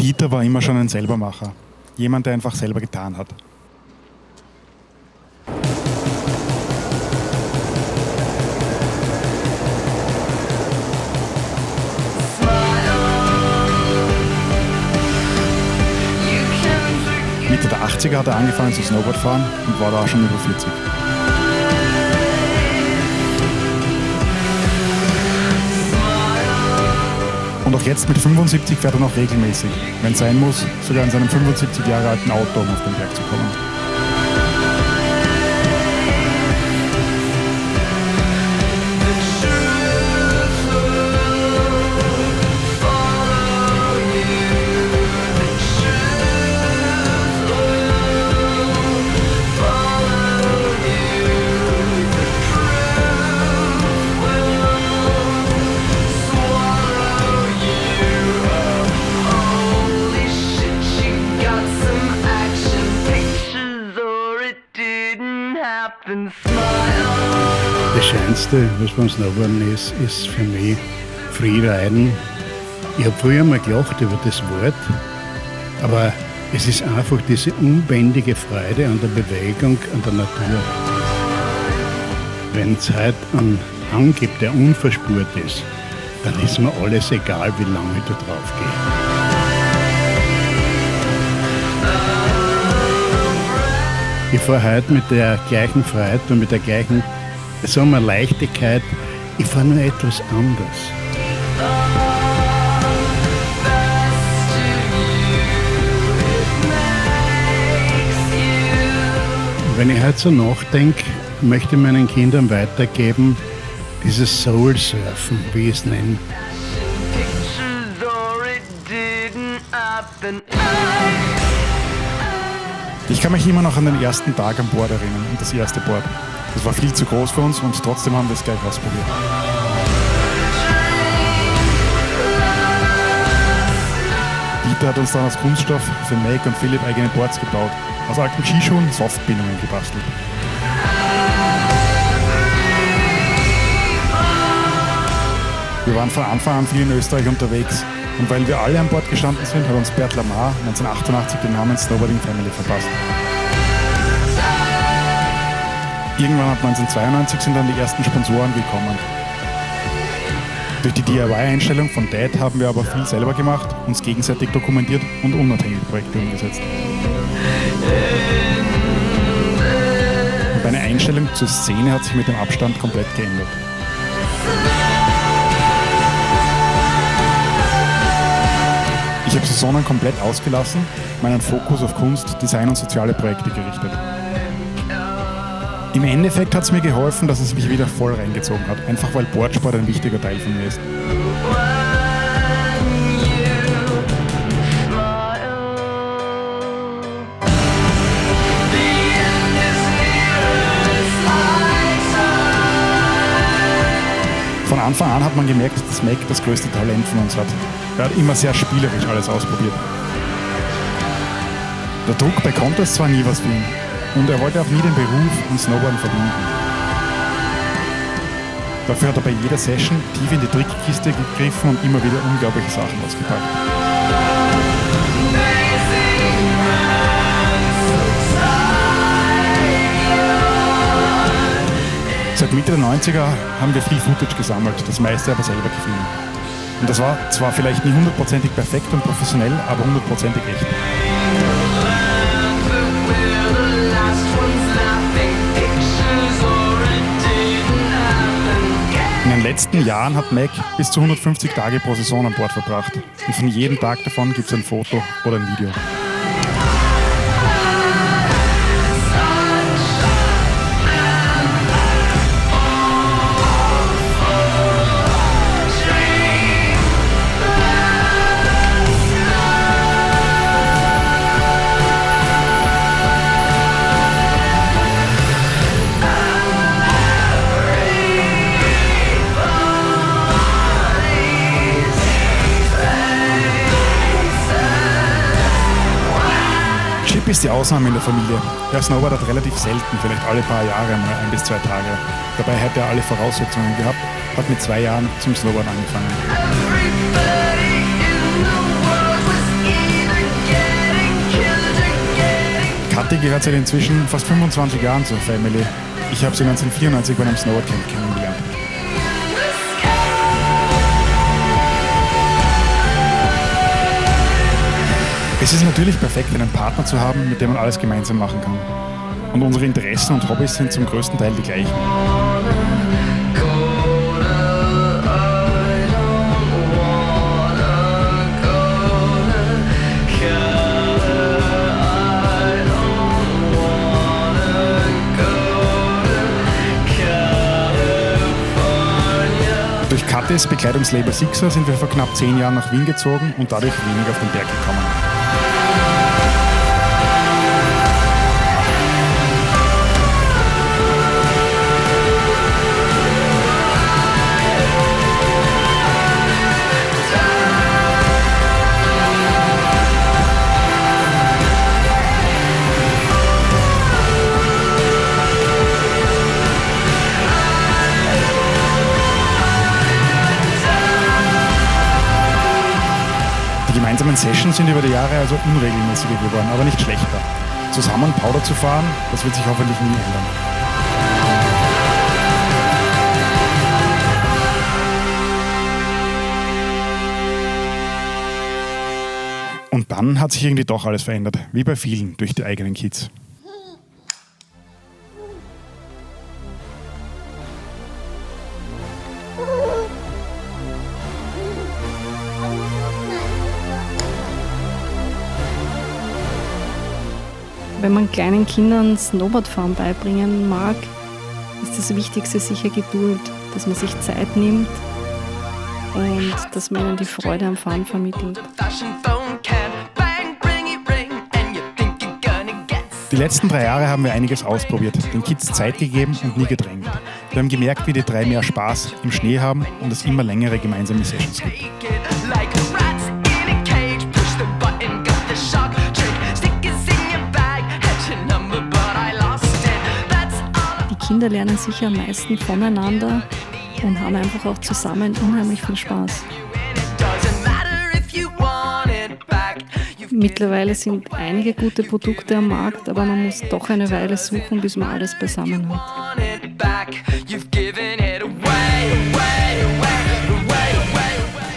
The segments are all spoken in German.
Dieter war immer schon ein Selbermacher. Jemand, der einfach selber getan hat. Mitte der 80er hat er angefangen zu Snowboardfahren und war da auch schon über 40. Und auch jetzt mit 75 fährt er noch regelmäßig, wenn es sein muss, sogar in seinem 75 Jahre alten Auto, um auf den Berg zu kommen. Das Schönste, was beim Snowboarden ist für mich Freeriden. Ich habe früher mal gelacht über das Wort, aber es ist einfach diese unbändige Freude an der Bewegung, an der Natur. Wenn es heute einen Hang gibt, der unverspurt ist, dann ist mir alles egal, wie lange ich da drauf gehe. Ich fahre heute mit der gleichen Freude und mit der gleichen, sagen wir, Leichtigkeit. Ich fahre nur etwas anders. Wenn ich heute so nachdenke, möchte ich meinen Kindern weitergeben, dieses Soul-Surfen, wie ich es nenne. Ich kann mich immer noch an den ersten Tag am Board erinnern und das erste Board. Das war viel zu groß für uns und trotzdem haben wir es gleich ausprobiert. Dieter hat uns dann aus Kunststoff für Meg und Philipp eigene Boards gebaut, aus alten Skischuhen Softbindungen gebastelt. Wir waren von Anfang an viel in Österreich unterwegs und weil wir alle an Bord gestanden sind, hat uns Bert Lamar 1988 den Namen Snowboarding Family verpasst. Irgendwann ab 1992 sind dann die ersten Sponsoren gekommen. Durch die DIY-Einstellung von Dad haben wir aber viel selber gemacht, uns gegenseitig dokumentiert und unabhängig Projekte umgesetzt. Und meine Einstellung zur Szene hat sich mit dem Abstand komplett geändert. Ich habe Saisonen komplett ausgelassen, meinen Fokus auf Kunst, Design und soziale Projekte gerichtet. Im Endeffekt hat es mir geholfen, dass es mich wieder voll reingezogen hat, einfach weil Boardsport ein wichtiger Teil von mir ist. Von Anfang an hat man gemerkt, dass Meg das größte Talent von uns hat. Er hat immer sehr spielerisch alles ausprobiert. Der Druck bei Contests war nie was für ihn. Und er wollte auch nie den Beruf und Snowboarden verbinden. Dafür hat er bei jeder Session tief in die Trickkiste gegriffen und immer wieder unglaubliche Sachen ausgepackt. Seit Mitte der 90er haben wir viel Footage gesammelt, das meiste aber selber gefilmt. Und das war zwar vielleicht nie hundertprozentig perfekt und professionell, aber hundertprozentig echt. In den letzten Jahren hat Meg bis zu 150 Tage pro Saison an Bord verbracht. Und von jedem Tag davon gibt es ein Foto oder ein Video. Chip ist die Ausnahme in der Familie. Er snowboardet relativ selten, vielleicht alle paar Jahre mal 1 bis 2 Tage. Dabei hat er alle Voraussetzungen gehabt, hat mit 2 Jahren zum Snowboarden angefangen. Kathi gehört seit inzwischen fast 25 Jahren zur Family. Ich habe sie 1994 bei einem Snowboardcamp kennengelernt. Es ist natürlich perfekt, einen Partner zu haben, mit dem man alles gemeinsam machen kann. Und unsere Interessen und Hobbys sind zum größten Teil die gleichen. Durch Kathis Bekleidungslabel Sixer sind wir vor knapp 10 Jahren nach Wien gezogen und dadurch wenig auf den Berg gekommen. Die gemeinsamen Sessions sind über die Jahre also unregelmäßiger geworden, aber nicht schlechter. Zusammen Powder zu fahren, das wird sich hoffentlich nie ändern. Und dann hat sich irgendwie doch alles verändert, wie bei vielen durch die eigenen Kids. Wenn man kleinen Kindern Snowboardfahren beibringen mag, ist das Wichtigste sicher Geduld, dass man sich Zeit nimmt und dass man ihnen die Freude am Fahren vermittelt. Die letzten 3 Jahre haben wir einiges ausprobiert, den Kids Zeit gegeben und nie gedrängt. Wir haben gemerkt, wie die 3 mehr Spaß im Schnee haben und es immer längere gemeinsame Sessions gibt. Die Kinder lernen sicher am meisten voneinander und haben einfach auch zusammen unheimlich viel Spaß. Mittlerweile sind einige gute Produkte am Markt, aber man muss doch eine Weile suchen, bis man alles beisammen hat.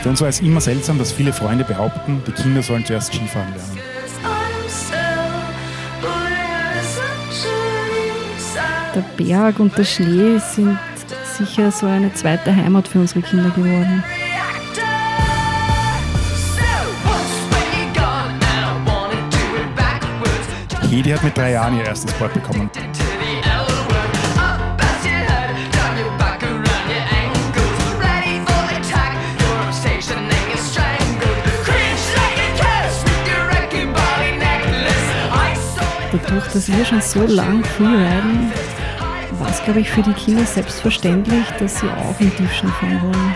Für uns war es immer seltsam, dass viele Freunde behaupten, die Kinder sollen zuerst Skifahren lernen. Der Berg und der Schnee sind sicher so eine zweite Heimat für unsere Kinder geworden. Hedi hat mit 3 Jahren ihr erstes Board bekommen. Dadurch, dass wir schon so lang freeriden, war es, glaube ich, für die Kinder selbstverständlich, dass sie auch im Tiefschnee fahren wollen.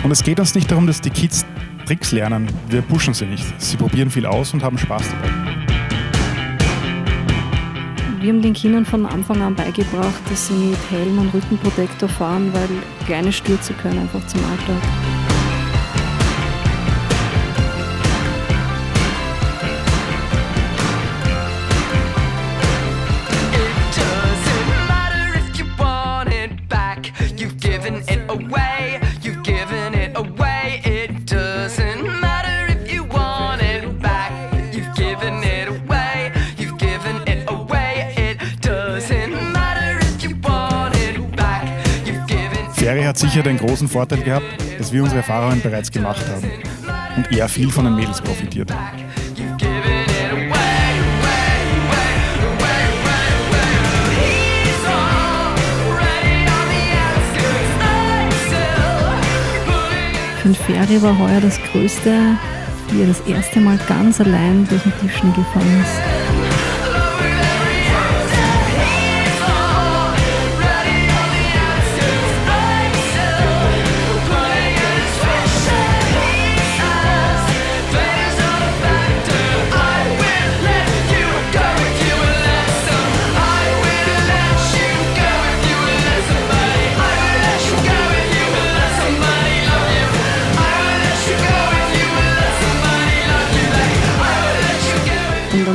Und es geht uns nicht darum, dass die Kids Tricks lernen. Wir pushen sie nicht. Sie probieren viel aus und haben Spaß dabei. Wir haben den Kindern von Anfang an beigebracht, dass sie mit Helm und Rückenprotektor fahren, weil kleine Stürze gehören einfach zum Alltag. Ferry hat sicher den großen Vorteil gehabt, dass wir unsere Erfahrungen bereits gemacht haben und er viel von den Mädels profitiert. Für den Ferry war heuer das Größte, wie er das erste Mal ganz allein durch den Tiefschnee gefahren ist.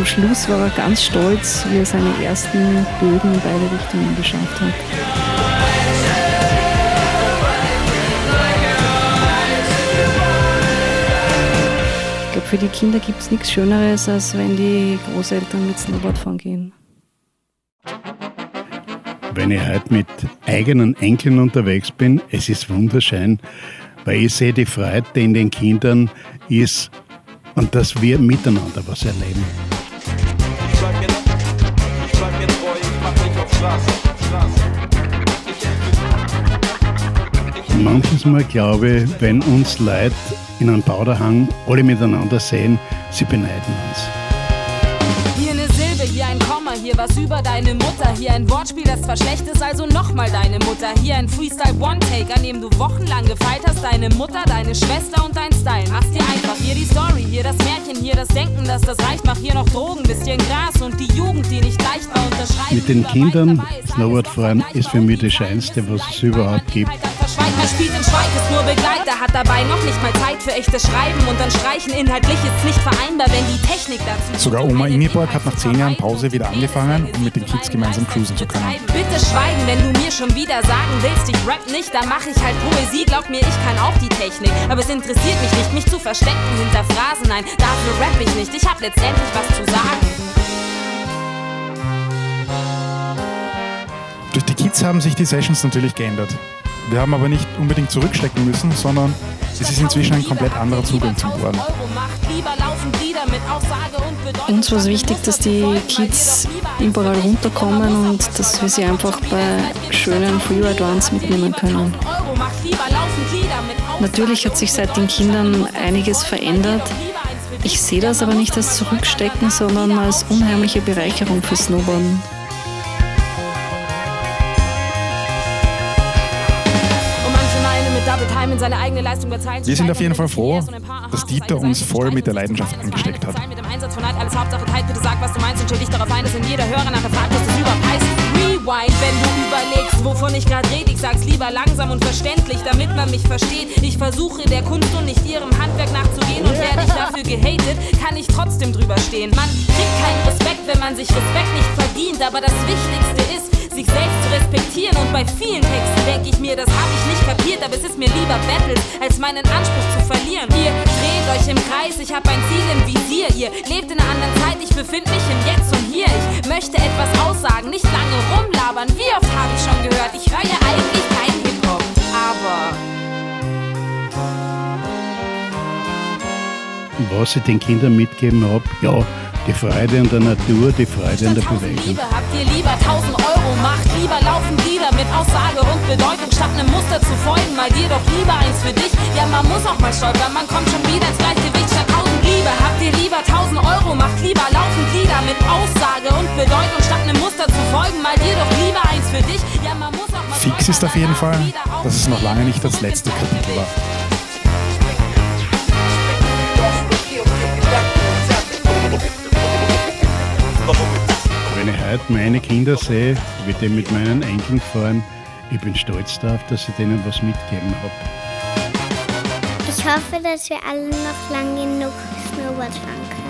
am Schluss war er ganz stolz, wie er seine ersten Bögen in beide Richtungen geschafft hat. Ich glaube, für die Kinder gibt es nichts Schöneres, als wenn die Großeltern mit Snowboardfahren gehen. Wenn ich heute mit eigenen Enkeln unterwegs bin, es ist wunderschön, weil ich sehe die Freude, die in den Kindern ist und dass wir miteinander was erleben. Ich bleib mir treu, ich mach nicht auf Straße. Manches Mal glaube ich, wenn uns Leute in einem Bauderhang alle miteinander sehen, sie beneiden uns. Hier eine Silbe, hier ein Komma, hier was über deine Mutter. Hier ein Wortspiel, das zwar schlecht ist, also nochmal deine Mutter. Hier ein Freestyle One-Take, an dem du wochenlang gefeilt hast. Deine Mutter, deine Schwester und dein Style. Mach's dir einfach, hier die Story, hier das Märchen, hier das Denken, dass das reicht. Mach hier noch Drogen, bisschen Gras und die Jugend, die nicht leicht war, unterschreiben. Mit den Kindern Snowboardfahren ist für mich das Schönste, was es überhaupt gibt. Er spielt im Schweig, ist nur Begleiter, hat dabei noch nicht mal Zeit für echtes Schreiben und dann Streichen. Inhaltlich ist nicht vereinbar, wenn die Technik dazu... Sogar Oma Ingeborg hat nach 10 Jahren Pause wieder angefangen, um mit den Kids gemeinsam cruisen zu können. Bitte schweigen, wenn du mir schon wieder sagen willst, ich rap nicht, dann mach ich halt Poesie. Glaub mir, ich kann auch die Technik, aber es interessiert mich nicht, mich zu verstecken hinter Phrasen. Nein, dafür rap ich nicht, ich hab letztendlich was zu sagen. Durch die Kids haben sich die Sessions natürlich geändert. Wir haben aber nicht unbedingt zurückstecken müssen, sondern es ist inzwischen ein komplett anderer Zugang zum Bohren. Uns war es wichtig, dass die Kids überall runterkommen und dass wir sie einfach bei schönen Freeride-Runs mitnehmen können. Natürlich hat sich seit den Kindern einiges verändert. Ich sehe das aber nicht als Zurückstecken, sondern als unheimliche Bereicherung für Snowboarden. Wir sind auf jeden Fall froh, dass Dieter uns voll mit der Leidenschaft angesteckt hat. Rewind, wenn du überlegst, wovon ich gerade rede. Ich sag's lieber langsam und verständlich, damit man mich versteht. Ich versuche der Kunst und nicht ihrem Handwerk nachzugehen. Und werde ich dafür gehatet, kann ich trotzdem drüber stehen. Man kriegt keinen Respekt, wenn man sich Respekt nicht verdient. Aber das Wichtigste ist, sich selbst zu respektieren. Und bei vielen Texten denke ich mir, das habe ich nicht kapiert. Aber es ist mir lieber Battles, als meinen Anspruch zu verlieren. Ihr dreht euch im Kreis, ich habe ein Ziel im Visier. Ihr lebt in einer anderen Zeit, ich befinde mich im Jetzt und Hier. Ich möchte etwas aussagen, nicht lange rumlabern. Wie oft habe ich schon gehört, ich höre ja eigentlich keinen Hip-Hop. Aber was ich den Kindern mitgeben habe, ja, die Freude an der Natur, die Freude an der Bewegung. Liebe, habt ihr lieber 1.000 Euro, macht lieber laufen Lieder mit Aussage und Bedeutung, statt einem Muster zu folgen, mal dir doch lieber eins für dich. Ja, man muss auch mal stolpern, man kommt schon wieder ins Gleichgewicht statt 1.000 Liebe. Habt ihr lieber 1.000 Euro, macht lieber laufen Lieder mit Aussage und Bedeutung, statt einem Muster zu folgen, mal dir doch lieber eins für dich. Ja, man muss auch mal Fix ist auf jeden Fall, dass es noch lange nicht das letzte Kapitel war. Wenn ich heute meine Kinder sehe, wie die mit meinen Enkeln fahren, ich bin stolz darauf, dass ich denen was mitgeben habe. Ich hoffe, dass wir alle noch lange genug Snowboard fahren können.